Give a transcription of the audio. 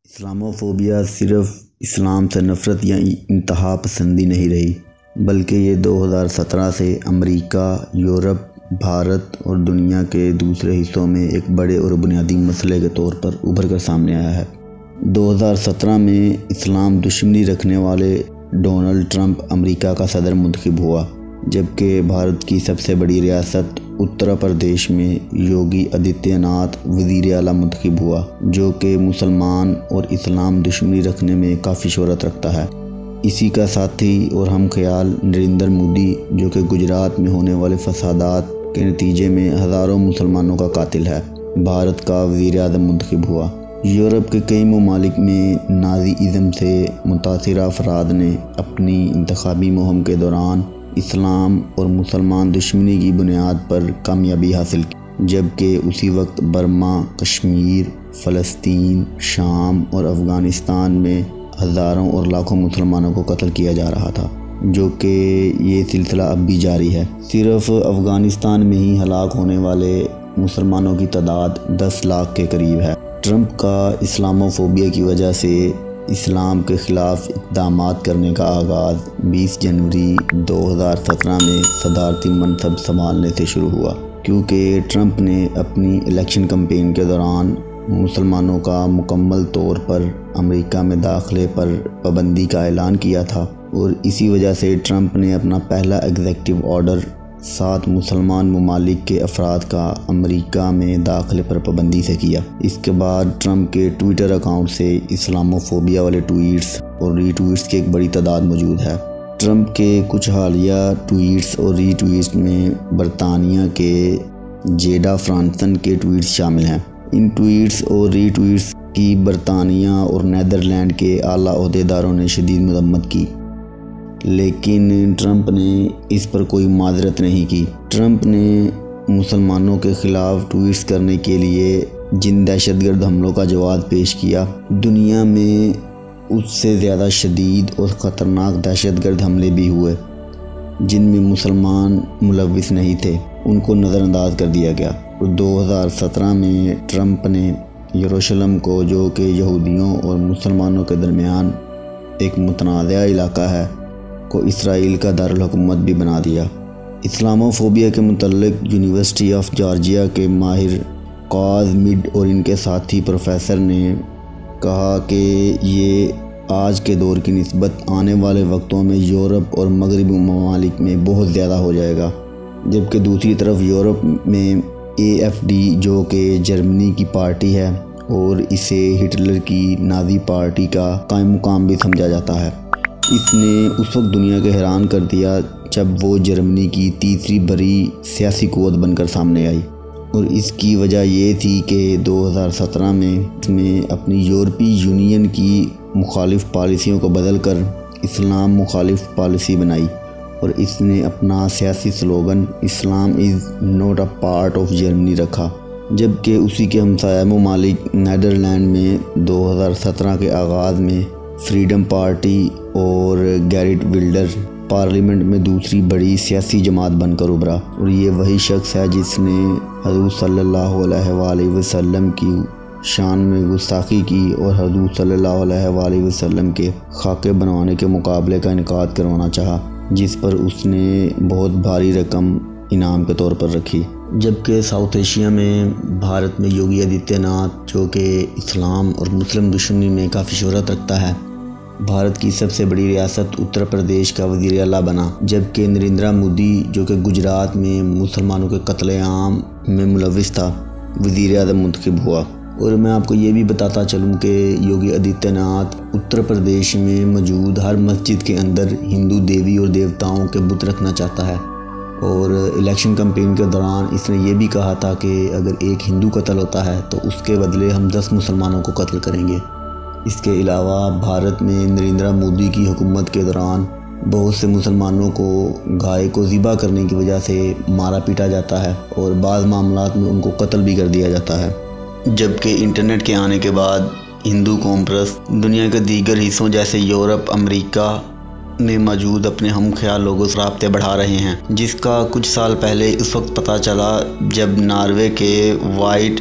Islamophobia صرف اسلام سے نفرت یا انتہا پسندی نہیں رہی، بلکہ یہ 2017 سے امریکہ، یورپ، بھارت اور دنیا کے دوسرے حصوں میں ایک بڑے اور بنیادی مسئلے کے طور پر ابھر کر سامنے آیا ہے۔ 2017 میں اسلام دشمنی رکھنے والے ڈونلڈ ٹرمپ امریکہ کا صدر منتخب ہوا، جبکہ بھارت کی سب سے بڑی ریاست اتر پردیش میں یوگی آدتیہ ناتھ وزیر اعلیٰ منتخب ہوا، جو کہ مسلمان اور اسلام دشمنی رکھنے میں کافی شہرت رکھتا ہے۔ اسی کا ساتھی اور ہم خیال نریندر مودی، جو کہ گجرات میں ہونے والے فسادات کے نتیجے میں ہزاروں مسلمانوں کا قاتل ہے، بھارت کا وزیر اعظم منتخب ہوا۔ یورپ کے کئی ممالک میں نازی ازم سے متاثرہ افراد نے اپنی انتخابی مہم کے دوران اسلام اور مسلمان دشمنی کی بنیاد پر کامیابی حاصل کی، جبکہ اسی وقت برما، کشمیر، فلسطین، شام اور افغانستان میں ہزاروں اور لاکھوں مسلمانوں کو قتل کیا جا رہا تھا، جو کہ یہ سلسلہ اب بھی جاری ہے۔ صرف افغانستان میں ہی ہلاک ہونے والے مسلمانوں کی تعداد 10 لاکھ کے قریب ہے۔ ٹرمپ کا اسلاموفوبیا کی وجہ سے اسلام کے خلاف اقدامات کرنے کا آغاز 20 جنوری 2017 میں صدارتی منصب سنبھالنے سے شروع ہوا، کیونکہ ٹرمپ نے اپنی الیکشن کمپین کے دوران مسلمانوں کا مکمل طور پر امریکہ میں داخلے پر پابندی کا اعلان کیا تھا، اور اسی وجہ سے ٹرمپ نے اپنا پہلا ایگزیکٹو آرڈر 7 مسلمان ممالک کے افراد کا امریکہ میں داخلے پر پابندی سے کیا۔ اس کے بعد ٹرمپ کے ٹویٹر اکاؤنٹ سے اسلاموفوبیا والے ٹویٹس اور ری ٹویٹس کی ایک بڑی تعداد موجود ہے۔ ٹرمپ کے کچھ حالیہ ٹویٹس اور ری ٹویٹس میں برطانیہ کے جیڈا فرانسن کے ٹویٹس شامل ہیں۔ ان ٹویٹس اور ری ٹویٹس کی برطانیہ اور نیدرلینڈ کے اعلیٰ عہدیداروں نے شدید مذمت کی، لیکن ٹرمپ نے اس پر کوئی معذرت نہیں کی۔ ٹرمپ نے مسلمانوں کے خلاف ٹویٹس کرنے کے لیے جن دہشت گرد حملوں کا جواز پیش کیا، دنیا میں اس سے زیادہ شدید اور خطرناک دہشت گرد حملے بھی ہوئے جن میں مسلمان ملوث نہیں تھے، ان کو نظر انداز کر دیا گیا۔ 2017 میں ٹرمپ نے یروشلم کو، جو کہ یہودیوں اور مسلمانوں کے درمیان ایک متنازع علاقہ ہے، کو اسرائیل کا دارالحکومت بھی بنا دیا۔ اسلاموفوبیا کے متعلق یونیورسٹی آف جارجیا کے ماہر کاز مڈ اور ان کے ساتھی پروفیسر نے کہا کہ یہ آج کے دور کی نسبت آنے والے وقتوں میں یورپ اور مغربی ممالک میں بہت زیادہ ہو جائے گا، جبکہ دوسری طرف یورپ میں AfD، جو کہ جرمنی کی پارٹی ہے اور اسے ہٹلر کی نازی پارٹی کا قائم مقام بھی سمجھا جاتا ہے، اس نے اس وقت دنیا کو حیران کر دیا جب وہ جرمنی کی تیسری بڑی سیاسی قوت بن کر سامنے آئی، اور اس کی وجہ یہ تھی کہ 2017 میں اس نے اپنی یورپی یونین کی مخالف پالیسیوں کو بدل کر اسلام مخالف پالیسی بنائی، اور اس نے اپنا سیاسی slogan Islam is not a part of Germany رکھا، جبکہ اسی کے ہمسایہ ممالک نیدرلینڈ میں 2017 کے آغاز میں فریڈم پارٹی اور گیرٹ ولڈر پارلیمنٹ میں دوسری بڑی سیاسی جماعت بن کر ابھرا، اور یہ وہی شخص ہے جس نے حضور صلی اللہ علیہ وآلہ وسلم کی شان میں گستاخی کی اور حضور صلی اللہ علیہ وآلہ وسلم کے خاکے بنوانے کے مقابلے کا انعقاد کروانا چاہا، جس پر اس نے بہت بھاری رقم انعام کے طور پر رکھی۔ جبکہ ساؤتھ ایشیا میں بھارت میں یوگی آدتیہ ناتھ، جو کہ اسلام اور مسلم دشمنی میں کافی شہرت رکھتا ہے، بھارت کی سب سے بڑی ریاست اتر پردیش کا وزیر اعلیٰ بنا، جبکہ نریندر مودی، جو کہ گجرات میں مسلمانوں کے قتل عام میں ملوث تھا، وزیر اعظم منتخب ہوا۔ اور میں آپ کو یہ بھی بتاتا چلوں کہ یوگی آدتیہ ناتھ اتر پردیش میں موجود ہر مسجد کے اندر ہندو دیوی اور دیوتاؤں کے بت رکھنا چاہتا ہے، اور الیکشن کمپین کے دوران اس نے یہ بھی کہا تھا کہ اگر ایک ہندو قتل ہوتا ہے تو اس کے بدلے ہم 10 مسلمانوں کو قتل کریں گے۔ اس کے علاوہ بھارت میں نریندر مودی کی حکومت کے دوران بہت سے مسلمانوں کو گائے کو ذبح کرنے کی وجہ سے مارا پیٹا جاتا ہے، اور بعض معاملات میں ان کو قتل بھی کر دیا جاتا ہے۔ جبکہ انٹرنیٹ کے آنے کے بعد ہندو قوم پرست دنیا کے دیگر حصوں جیسے یورپ، امریکہ میں موجود اپنے ہم خیال لوگوں سے رابطے بڑھا رہے ہیں، جس کا کچھ سال پہلے اس وقت پتہ چلا جب ناروے کے وائٹ